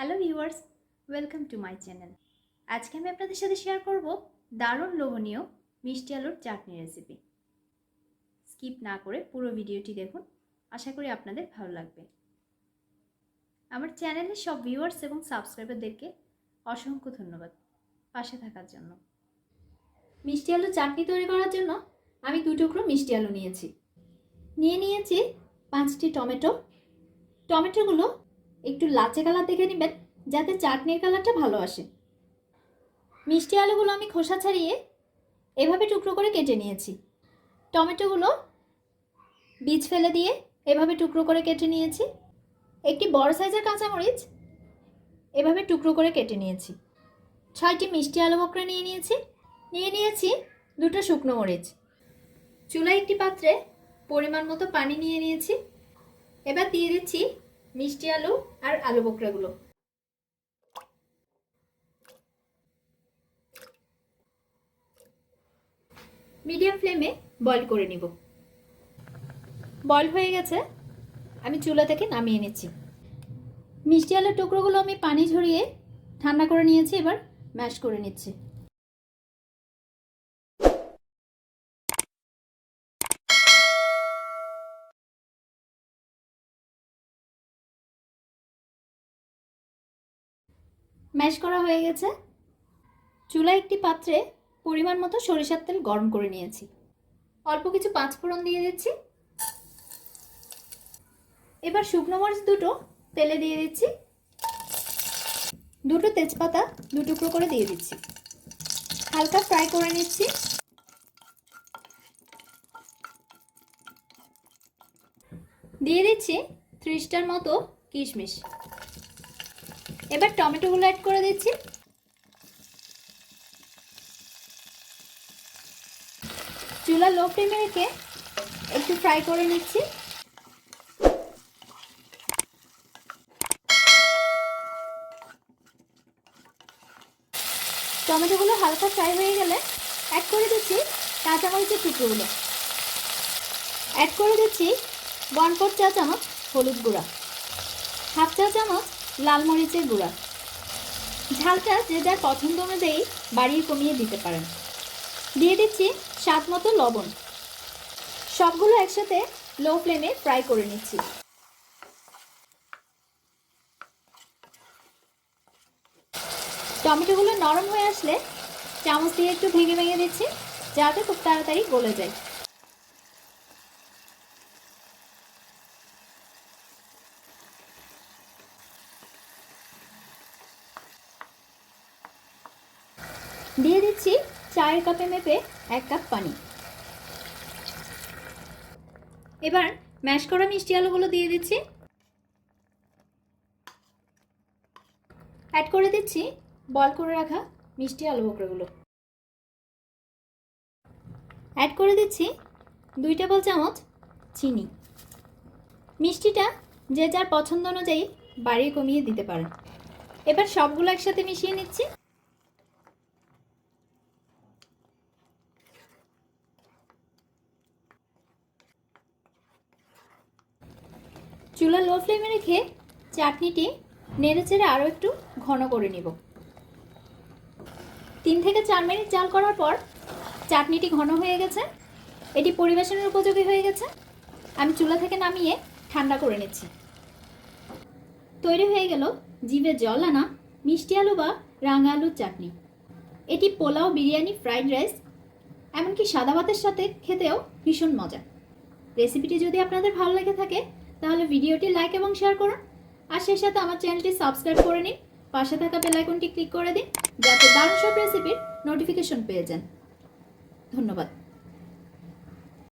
Hello viewers, welcome to my channel. আজকে আমি আপনাদের সাথে শেয়ার করব দারুণ লোভনীয় মিষ্টি আলুর চাটনি রেসিপি। স্কিপ না করে পুরো ভিডিওটি দেখুন, আশা করি আপনাদের ভালো লাগবে। আমার চ্যানেলের সব ভিউয়ার্স এবং সাবস্ক্রাইবারদেরকে অসংখ্য ধন্যবাদ পাশে থাকার জন্য। মিষ্টি আলুর চাটনি তৈরি করার জন্য আমি 2 টুকরো মিষ্টি আলু নিয়েছি। নিয়েছি 5টি টমেটো। টমেটোগুলো একটু লালচে কালার দেখে নেবেন, যাতে চাটনির কালারটা ভালো আসে। মিষ্টি আলুগুলো আমি খোসা ছাড়িয়ে এভাবে টুকরো করে কেটে নিয়েছি। টমেটোগুলো বীজ ফেলে দিয়ে এভাবে টুকরো করে কেটে নিয়েছি। একটি বড় সাইজের কাঁচামরিচ এভাবে টুকরো করে কেটে নিয়েছি। 6টি মিষ্টি আলু বকরা নিয়েছি 2টো শুকনো মরিচ। চুলায় একটি পাত্রে পরিমাণ মতো পানি নিয়ে নিয়েছি। এবার দিয়ে দিচ্ছি মিষ্টি আলু আর আলু বকরাগুলো। মিডিয়াম ফ্লেমে বয়েল করে নিব। বয়েল হয়ে গেছে, আমি চুলা থেকে নামিয়ে নিচ্ছি। মিষ্টি আলুর টুকরোগুলো আমি পানি ঝরিয়ে ঠান্ডা করে নিয়েছি। এবার ম্যাশ করে নিচ্ছি। ম্যাশ করা হয়ে গেছে। চুলায় একটি পাত্রে পরিমাণ মতো সরিষার তেল গরম করে নিয়েছি। অল্প কিছু পাঁচফোড়ন দিয়ে দিচ্ছি। এবার শুকনো মরিচ 2টো তেলে দিয়ে দিচ্ছি। 2টো তেজপাতা 2 টুকরো করে দিয়ে দিচ্ছি। হালকা ফ্রাই করে নিচ্ছি। দিয়ে দিচ্ছি 30টার মতো কিশমিশ। এবার টমেটোগুলো অ্যাড করে দিচ্ছি। চুলা লো ফ্লেমে রেখে একটু ফ্রাই করে নিচ্ছি। টমেটোগুলো হালকা ফ্রাই হয়ে গেলে অ্যাড করে দিচ্ছি কাঁচামরিচের টুকরোগুলো। অ্যাড করে দিচ্ছি 1/4 চা চামচ হলুদ গুঁড়া, 1/2 চা চামচ লাল মরিচের গুঁড়া। ঝালটা যে যার পছন্দ অনুযায়ী বাড়িয়ে কমিয়ে দিতে পারেন। দিয়ে দিচ্ছি স্বাদ মতো লবণ। সবগুলো একসাথে লো ফ্লেমে ফ্রাই করে নিচ্ছি। টমেটোগুলো নরম হয়ে আসলে চামচ দিয়ে একটু ভেঙে দিচ্ছি, যাতে খুব তাড়াতাড়ি গলে যায়। দিয়ে দিচ্ছি চায়ের কাপে মেপে 1 কাপ পানি। এবার ম্যাশ করা মিষ্টি আলুগুলো দিয়ে দিচ্ছি। অ্যাড করে দিচ্ছি বয়েল করে রাখা মিষ্টি আলু বকরাগুলো। অ্যাড করে দিচ্ছি 2 টেবিল চামচ চিনি। মিষ্টিটা যে যার পছন্দ অনুযায়ী বাড়িয়ে কমিয়ে দিতে পারেন। এবার সবগুলো একসাথে মিশিয়ে নিচ্ছি। চুলা লো ফ্লেমে রেখে চাটনিটি নেড়েচেড়ে আরও একটু ঘন করে নিব। 3 থেকে 4 মিনিট জাল করার পর চাটনিটি ঘন হয়ে গেছে। এটি পরিবেশনের উপযোগী হয়ে গেছে। আমি চুলা থেকে নামিয়ে ঠান্ডা করে নিচ্ছি। তৈরি হয়ে গেল জিভে জল আনা মিষ্টি আলু বা রাঙা আলুর চাটনি। এটি পোলাও, বিরিয়ানি, ফ্রাইড রাইস, এমনকি সাদা ভাতের সাথে খেতেও ভীষণ মজা। রেসিপিটি যদি আপনাদের ভালো লেগে থাকে তাহলে ভিডিওটি লাইক এবং শেয়ার করুন, আর সেই সাথে আমার চ্যানেলটি সাবস্ক্রাইব করে নিন। পাশে থাকা বেল আইকনটি ক্লিক করে দিন, যাতে দারুণ সব রেসিপির নোটিফিকেশন পেয়ে যান। ধন্যবাদ।